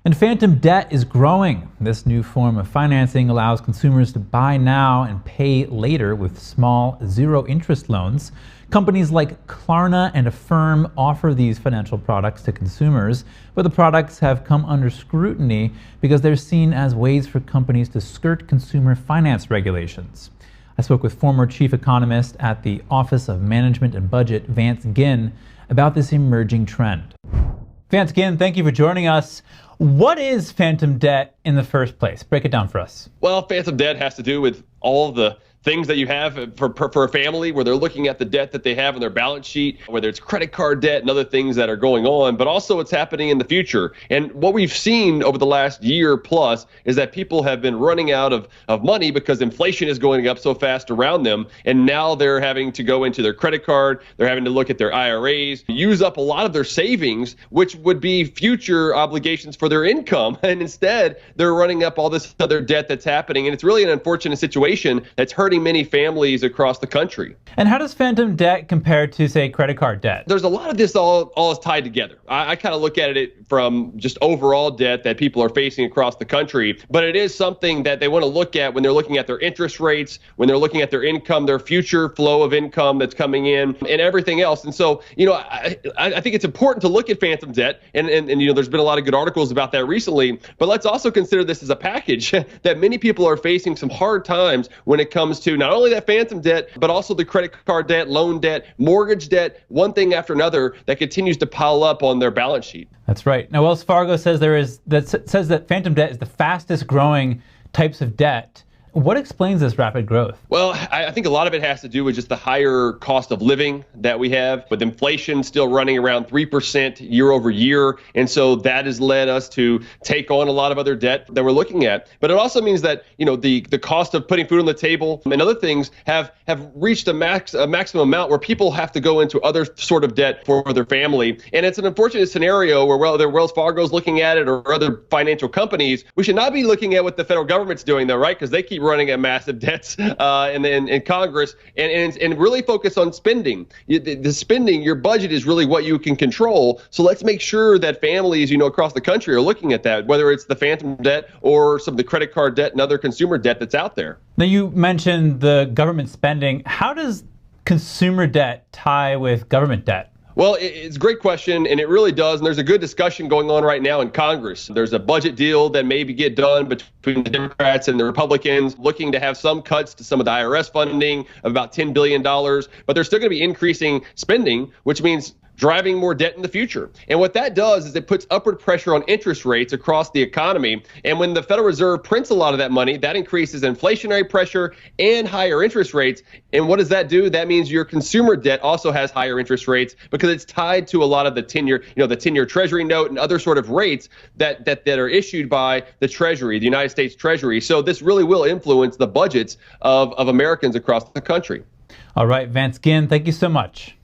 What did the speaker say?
And phantom debt is growing. This new form of financing allows consumers to buy now and pay later with small, zero-interest loans. Companies like Klarna and Affirm offer these financial products to consumers, but the products have come under scrutiny because they're seen as ways for companies to skirt consumer finance regulations. I spoke with former chief economist at the Office of Management and Budget, Vance Ginn, about this emerging trend. Vance Ginn, thank you for joining us. What is phantom debt in the first place? Break it down for us. Well, phantom debt has to do with all the things that you have for a family where they're looking at the debt that they have on their balance sheet, whether it's credit card debt and other things that are going on, but also what's happening in the future. And what we've seen over the last year plus is that people have been running out of money because inflation is going up so fast around them. And now they're having to go into their credit card. They're having to look at their IRAs, use up a lot of their savings, which would be future obligations for their income. And instead, they're running up all this other debt that's happening. And it's really an unfortunate situation that's hurting many families across the country. And how does phantom debt compare to, say, credit card debt? There's a lot of this all is tied together. I kind of look at it from just overall debt that people are facing across the country, but it is something that they want to look at when they're looking at their interest rates, when they're looking at their income, their future flow of income that's coming in, and everything else. And so, I think it's important to look at phantom debt, and there's been a lot of good articles about that recently, but let's also consider this as a package that many people are facing some hard times when it comes to not only that phantom debt, but also the credit card debt, loan debt, mortgage debt, one thing after another that continues to pile up on their balance sheet. That's right. Now, Wells Fargo says that phantom debt is the fastest growing types of debt. What explains this rapid growth? Well, I think a lot of it has to do with just the higher cost of living that we have, with inflation still running around 3% year over year. And so that has led us to take on a lot of other debt that we're looking at. But it also means that, the cost of putting food on the table and other things have reached a maximum amount where people have to go into other sort of debt for their family. And it's an unfortunate scenario where whether Wells Fargo is looking at it or other financial companies. We should not be looking at what the federal government's doing, though, right? Because they keep running at massive debts in Congress and really focus on spending. The spending, your budget is really what you can control. So let's make sure that families, across the country are looking at that, whether it's the phantom debt or some of the credit card debt and other consumer debt that's out there. Now, you mentioned the government spending. How does consumer debt tie with government debt? Well, it's a great question, and it really does. And there's a good discussion going on right now in Congress. There's a budget deal that maybe get done between the Democrats and the Republicans, looking to have some cuts to some of the IRS funding of about $10 billion. But they're still going to be increasing spending, which means driving more debt in the future. And what that does is it puts upward pressure on interest rates across the economy. And when the Federal Reserve prints a lot of that money, that increases inflationary pressure and higher interest rates. And what does that do? That means your consumer debt also has higher interest rates because it's tied to a lot of the 10-year Treasury note and other sort of rates that are issued by the Treasury, the United States Treasury. So this really will influence the budgets of Americans across the country. All right, Vance Ginn, thank you so much.